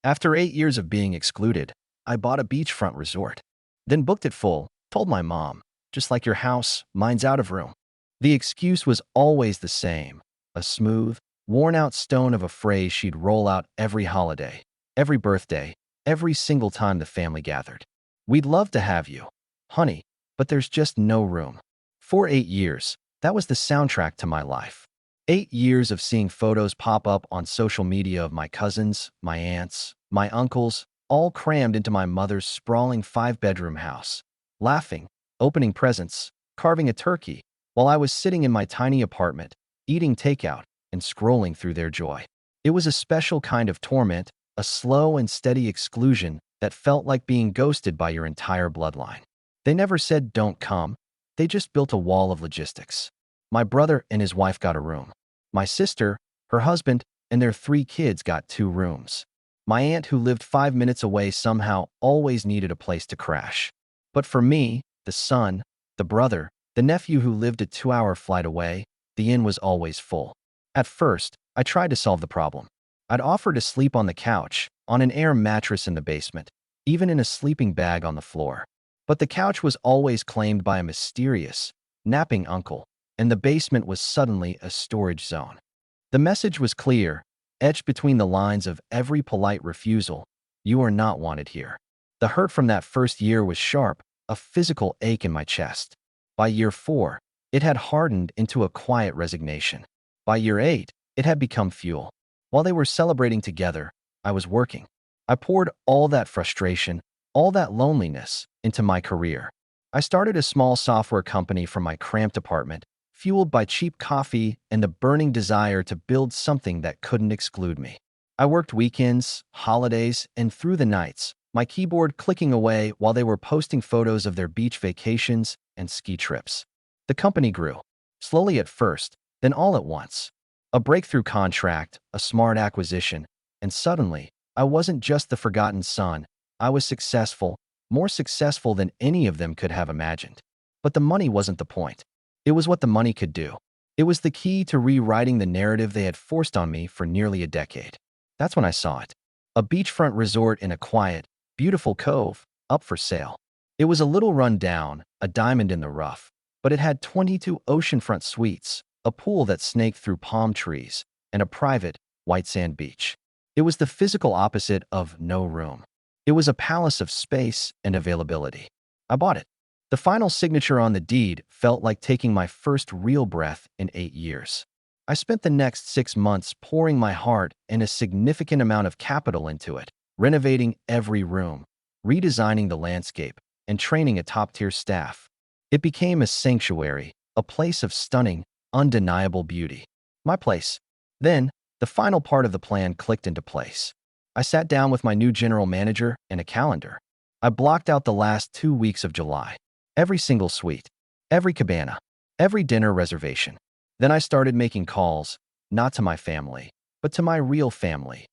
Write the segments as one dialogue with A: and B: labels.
A: After 8 years of being excluded, I bought a beachfront resort. Then booked it full, told my mom, just like your house, mine's out of room. The excuse was always the same, a smooth, worn-out stone of a phrase she'd roll out every holiday, every birthday, every single time the family gathered. We'd love to have you, honey, but there's just no room. For 8 years, that was the soundtrack to my life. 8 years of seeing photos pop up on social media of my cousins, my aunts, my uncles, all crammed into my mother's sprawling five-bedroom house, laughing, opening presents, carving a turkey, while I was sitting in my tiny apartment, eating takeout, and scrolling through their joy. It was a special kind of torment, a slow and steady exclusion that felt like being ghosted by your entire bloodline. They never said don't come, they just built a wall of logistics. My brother and his wife got a room. My sister, her husband, and their 3 kids got 2 rooms. My aunt, who lived 5 minutes away, somehow always needed a place to crash. But for me, the son, the brother, the nephew who lived a 2-hour flight away, the inn was always full. At first, I tried to solve the problem. I'd offer to sleep on the couch, on an air mattress in the basement, even in a sleeping bag on the floor. But the couch was always claimed by a mysterious, napping uncle, and the basement was suddenly a storage zone. The message was clear, etched between the lines of every polite refusal: you are not wanted here. The hurt from that first year was sharp, a physical ache in my chest. By year 4, it had hardened into a quiet resignation. By year 8, it had become fuel. While they were celebrating together, I was working. I poured all that frustration, all that loneliness, into my career. I started a small software company from my cramped apartment, fueled by cheap coffee and the burning desire to build something that couldn't exclude me. I worked weekends, holidays, and through the nights, my keyboard clicking away while they were posting photos of their beach vacations and ski trips. The company grew, slowly at first, then all at once. A breakthrough contract, a smart acquisition, and suddenly, I wasn't just the forgotten son. I was successful, more successful than any of them could have imagined. But the money wasn't the point. It was what the money could do. It was the key to rewriting the narrative they had forced on me for nearly a decade. That's when I saw it. A beachfront resort in a quiet, beautiful cove, up for sale. It was a little run down, a diamond in the rough, but it had 22 oceanfront suites, a pool that snaked through palm trees, and a private, white sand beach. It was the physical opposite of no room. It was a palace of space and availability. I bought it. The final signature on the deed felt like taking my first real breath in 8 years. I spent the next 6 months pouring my heart and a significant amount of capital into it, renovating every room, redesigning the landscape, and training a top-tier staff. It became a sanctuary, a place of stunning, undeniable beauty. My place. Then, the final part of the plan clicked into place. I sat down with my new general manager and a calendar. I blocked out the last 2 weeks of July. Every single suite, every cabana, every dinner reservation. Then I started making calls, not to my family, but to my real family.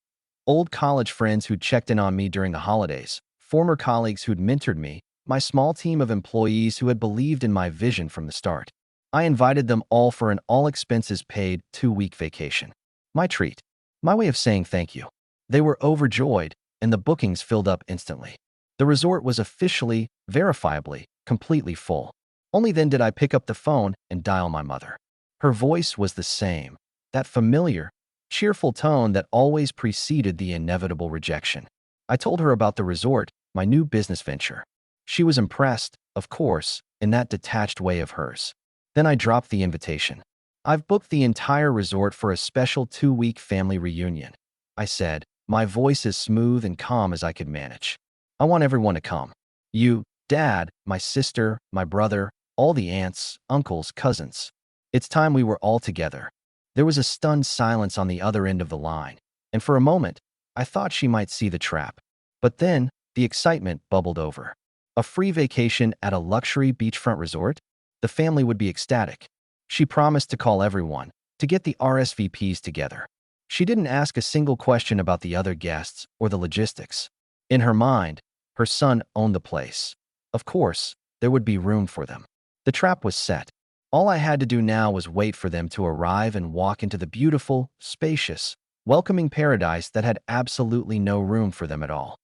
A: Old college friends who'd checked in on me during the holidays, former colleagues who'd mentored me, my small team of employees who had believed in my vision from the start. I invited them all for an all-expenses-paid 2-week vacation. My treat. My way of saying thank you. They were overjoyed, and the bookings filled up instantly. The resort was officially, verifiably, completely full. Only then did I pick up the phone and dial my mother. Her voice was the same, that familiar, cheerful tone that always preceded the inevitable rejection. I told her about the resort, my new business venture. She was impressed, of course, in that detached way of hers. Then I dropped the invitation. I've booked the entire resort for a special 2-week family reunion, I said, my voice as smooth and calm as I could manage. I want everyone to come. You, Dad, my sister, my brother, all the aunts, uncles, cousins. It's time we were all together. There was a stunned silence on the other end of the line, and for a moment, I thought she might see the trap. But then, the excitement bubbled over. A free vacation at a luxury beachfront resort? The family would be ecstatic. She promised to call everyone, to get the RSVPs together. She didn't ask a single question about the other guests or the logistics. In her mind, her son owned the place. Of course, there would be room for them. The trap was set. All I had to do now was wait for them to arrive and walk into the beautiful, spacious, welcoming paradise that had absolutely no room for them at all.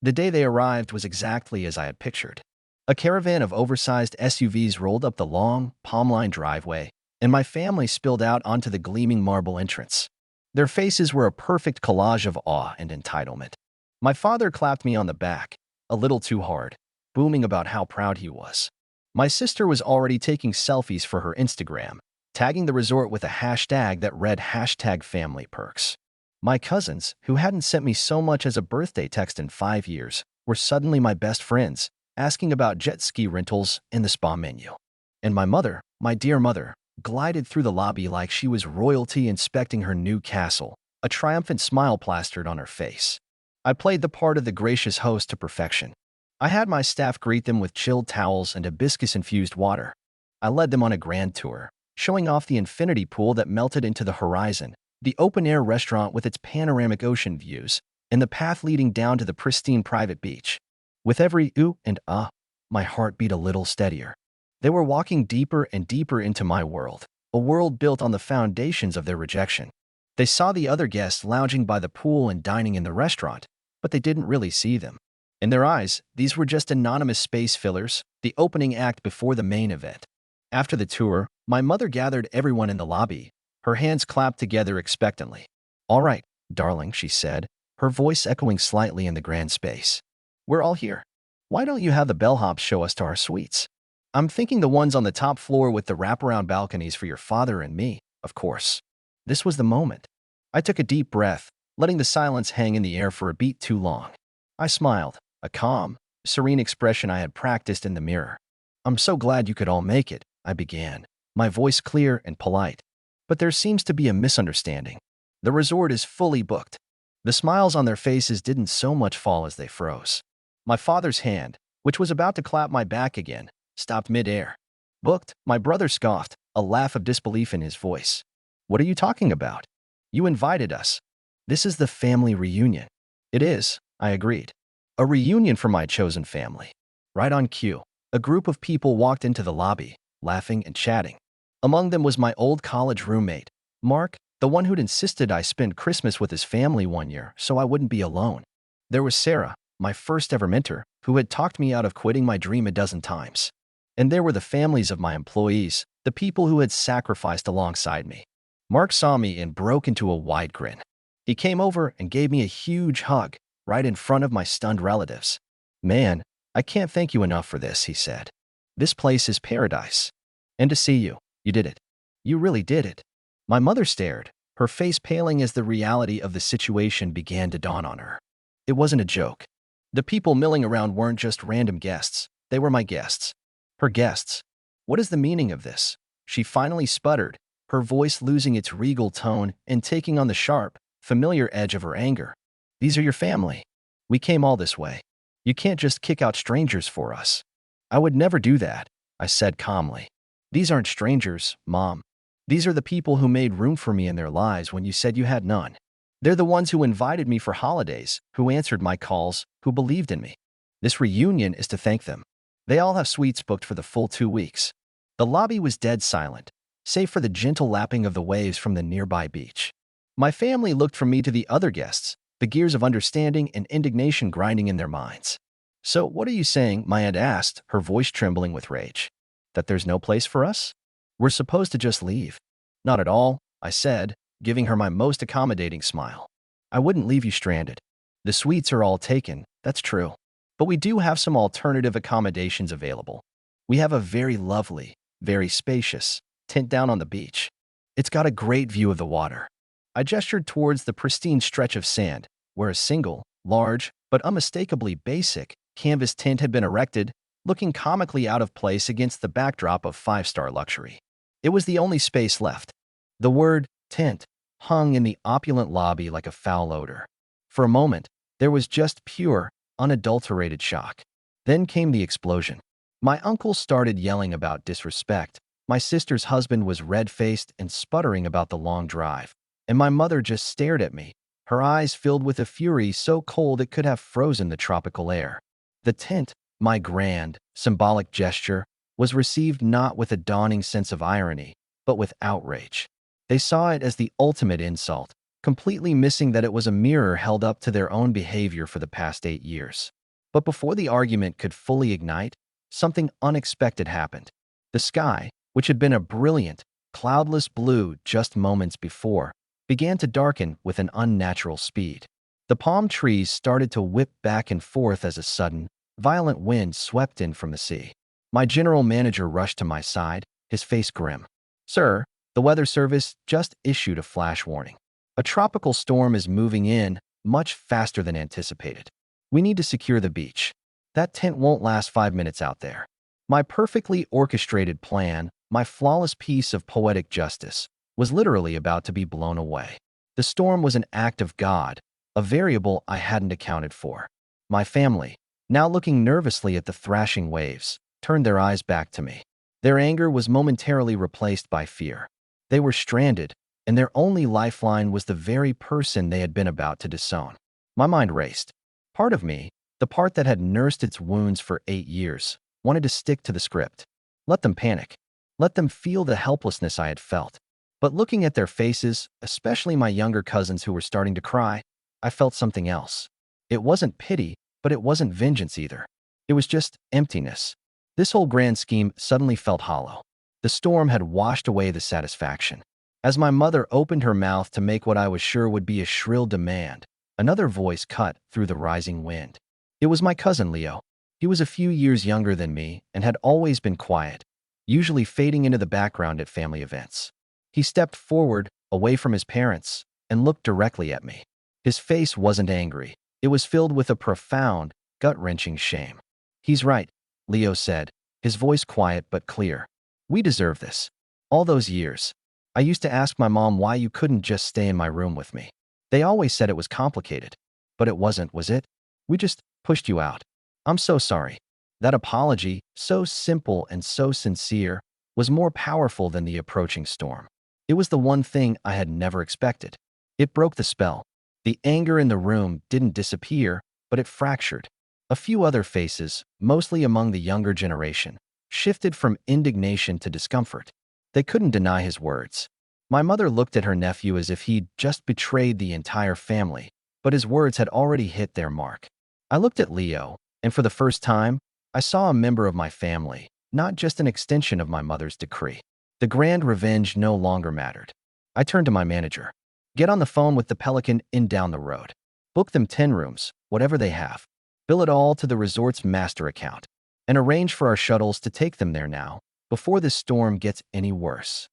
A: The day they arrived was exactly as I had pictured. A caravan of oversized SUVs rolled up the long, palm-lined driveway, and my family spilled out onto the gleaming marble entrance. Their faces were a perfect collage of awe and entitlement. My father clapped me on the back, a little too hard, booming about how proud he was. My sister was already taking selfies for her Instagram, tagging the resort with a hashtag that read #FamilyPerks. My cousins, who hadn't sent me so much as a birthday text in 5 years, were suddenly my best friends, asking about jet ski rentals and the spa menu. And my mother, my dear mother, glided through the lobby like she was royalty inspecting her new castle, a triumphant smile plastered on her face. I played the part of the gracious host to perfection. I had my staff greet them with chilled towels and hibiscus-infused water. I led them on a grand tour, showing off the infinity pool that melted into the horizon, the open-air restaurant with its panoramic ocean views, and the path leading down to the pristine private beach. With every ooh and ah, my heart beat a little steadier. They were walking deeper and deeper into my world, a world built on the foundations of their rejection. They saw the other guests lounging by the pool and dining in the restaurant, but they didn't really see them. In their eyes, these were just anonymous space fillers, the opening act before the main event. After the tour, my mother gathered everyone in the lobby, her hands clapped together expectantly. "All right, darling," she said, her voice echoing slightly in the grand space. "We're all here. Why don't you have the bellhops show us to our suites? I'm thinking the ones on the top floor with the wraparound balconies for your father and me, of course." This was the moment. I took a deep breath, letting the silence hang in the air for a beat too long. I smiled, a calm, serene expression I had practiced in the mirror. "I'm so glad you could all make it," I began, my voice clear and polite. "But there seems to be a misunderstanding. The resort is fully booked." The smiles on their faces didn't so much fall as they froze. My father's hand, which was about to clap my back again, stopped mid-air. "Booked?" My brother scoffed, a laugh of disbelief in his voice. "What are you talking about? You invited us. This is the family reunion." "It is," I agreed. "A reunion for my chosen family." Right on cue, a group of people walked into the lobby, laughing and chatting. Among them was my old college roommate, Mark, the one who'd insisted I spend Christmas with his family one year so I wouldn't be alone. There was Sarah, my first ever mentor, who had talked me out of quitting my dream a dozen times. And there were the families of my employees, the people who had sacrificed alongside me. Mark saw me and broke into a wide grin. He came over and gave me a huge hug, right in front of my stunned relatives. "Man, I can't thank you enough for this," he said. "This place is paradise. And to see you, you did it. You really did it." My mother stared, her face paling as the reality of the situation began to dawn on her. It wasn't a joke. The people milling around weren't just random guests, they were my guests. Her guests. "What is the meaning of this?" She finally sputtered, her voice losing its regal tone and taking on the sharp, familiar edge of her anger. "These are your family. We came all this way. You can't just kick out strangers for us." "I would never do that," I said calmly. "These aren't strangers, Mom. These are the people who made room for me in their lives when you said you had none. They're the ones who invited me for holidays, who answered my calls, who believed in me. This reunion is to thank them. They all have suites booked for the full 2 weeks." The lobby was dead silent, save for the gentle lapping of the waves from the nearby beach. My family looked from me to the other guests, the gears of understanding and indignation grinding in their minds. "So what are you saying?" my aunt asked, her voice trembling with rage. "That there's no place for us? We're supposed to just leave." "Not at all," I said, giving her my most accommodating smile. "I wouldn't leave you stranded. The suites are all taken, that's true. But we do have some alternative accommodations available. We have a very lovely, very spacious tent down on the beach. It's got a great view of the water." I gestured towards the pristine stretch of sand, where a single, large, but unmistakably basic, canvas tent had been erected, looking comically out of place against the backdrop of five-star luxury. It was the only space left. The word tent hung in the opulent lobby like a foul odor. For a moment, there was just pure, unadulterated shock. Then came the explosion. My uncle started yelling about disrespect. My sister's husband was red-faced and sputtering about the long drive. And my mother just stared at me, her eyes filled with a fury so cold it could have frozen the tropical air. The tent, my grand, symbolic gesture, was received not with a dawning sense of irony, but with outrage. They saw it as the ultimate insult, completely missing that it was a mirror held up to their own behavior for the past 8 years. But before the argument could fully ignite, something unexpected happened. The sky, which had been a brilliant, cloudless blue just moments before, began to darken with an unnatural speed. The palm trees started to whip back and forth as a sudden, violent wind swept in from the sea. My general manager rushed to my side, his face grim. "Sir, the weather service just issued a flash warning. A tropical storm is moving in much faster than anticipated. We need to secure the beach. That tent won't last 5 minutes out there." My perfectly orchestrated plan, my flawless piece of poetic justice, was literally about to be blown away. The storm was an act of God, a variable I hadn't accounted for. My family, now looking nervously at the thrashing waves, turned their eyes back to me. Their anger was momentarily replaced by fear. They were stranded, and their only lifeline was the very person they had been about to disown. My mind raced. Part of me, the part that had nursed its wounds for 8 years, wanted to stick to the script. Let them panic. Let them feel the helplessness I had felt. But looking at their faces, especially my younger cousins who were starting to cry, I felt something else. It wasn't pity, but it wasn't vengeance either. It was just emptiness. This whole grand scheme suddenly felt hollow. The storm had washed away the satisfaction. As my mother opened her mouth to make what I was sure would be a shrill demand, another voice cut through the rising wind. It was my cousin Leo. He was a few years younger than me and had always been quiet, usually fading into the background at family events. He stepped forward, away from his parents, and looked directly at me. His face wasn't angry. It was filled with a profound, gut-wrenching shame. "He's right," Leo said, his voice quiet but clear. "We deserve this. All those years, I used to ask my mom why you couldn't just stay in my room with me. They always said it was complicated. But it wasn't, was it? We just pushed you out. I'm so sorry." That apology, so simple and so sincere, was more powerful than the approaching storm. It was the one thing I had never expected. It broke the spell. The anger in the room didn't disappear, but it fractured. A few other faces, mostly among the younger generation, shifted from indignation to discomfort. They couldn't deny his words. My mother looked at her nephew as if he'd just betrayed the entire family, but his words had already hit their mark. I looked at Leo, and for the first time, I saw a member of my family, not just an extension of my mother's decree. The grand revenge no longer mattered. I turned to my manager. "Get on the phone with the Pelican Inn down the road. Book them 10 rooms, whatever they have. Bill it all to the resort's master account. And arrange for our shuttles to take them there now, before this storm gets any worse."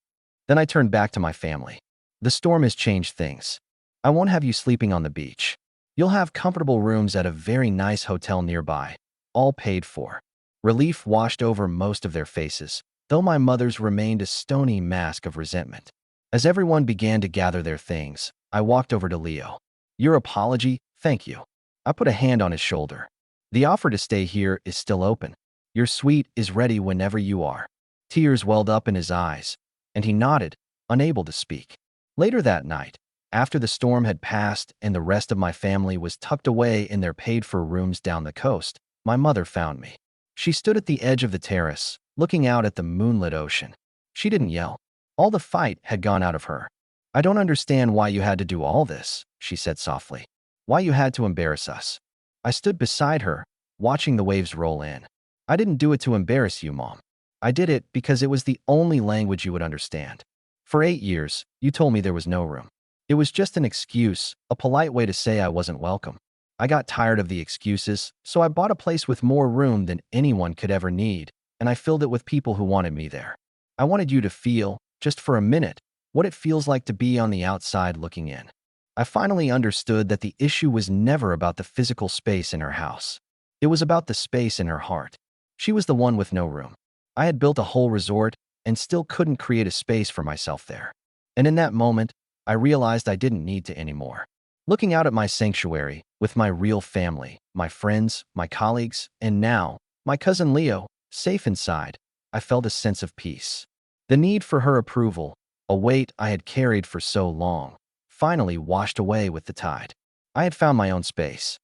A: Then I turned back to my family. "The storm has changed things. I won't have you sleeping on the beach. You'll have comfortable rooms at a very nice hotel nearby, all paid for." Relief washed over most of their faces, though my mother's remained a stony mask of resentment. As everyone began to gather their things, I walked over to Leo. "Your apology, thank you." I put a hand on his shoulder. "The offer to stay here is still open. Your suite is ready whenever you are." Tears welled up in his eyes, and he nodded, unable to speak. Later that night, after the storm had passed and the rest of my family was tucked away in their paid-for rooms down the coast, my mother found me. She stood at the edge of the terrace, looking out at the moonlit ocean. She didn't yell. All the fight had gone out of her. "I don't understand why you had to do all this," she said softly. "Why you had to embarrass us." I stood beside her, watching the waves roll in. "I didn't do it to embarrass you, Mom. I did it because it was the only language you would understand. For 8 years, you told me there was no room. It was just an excuse, a polite way to say I wasn't welcome. I got tired of the excuses, so I bought a place with more room than anyone could ever need, and I filled it with people who wanted me there. I wanted you to feel, just for a minute, what it feels like to be on the outside looking in." I finally understood that the issue was never about the physical space in her house. It was about the space in her heart. She was the one with no room. I had built a whole resort and still couldn't create a space for myself there. And in that moment, I realized I didn't need to anymore. Looking out at my sanctuary, with my real family, my friends, my colleagues, and now, my cousin Leo, safe inside, I felt a sense of peace. The need for her approval, a weight I had carried for so long, finally washed away with the tide. I had found my own space.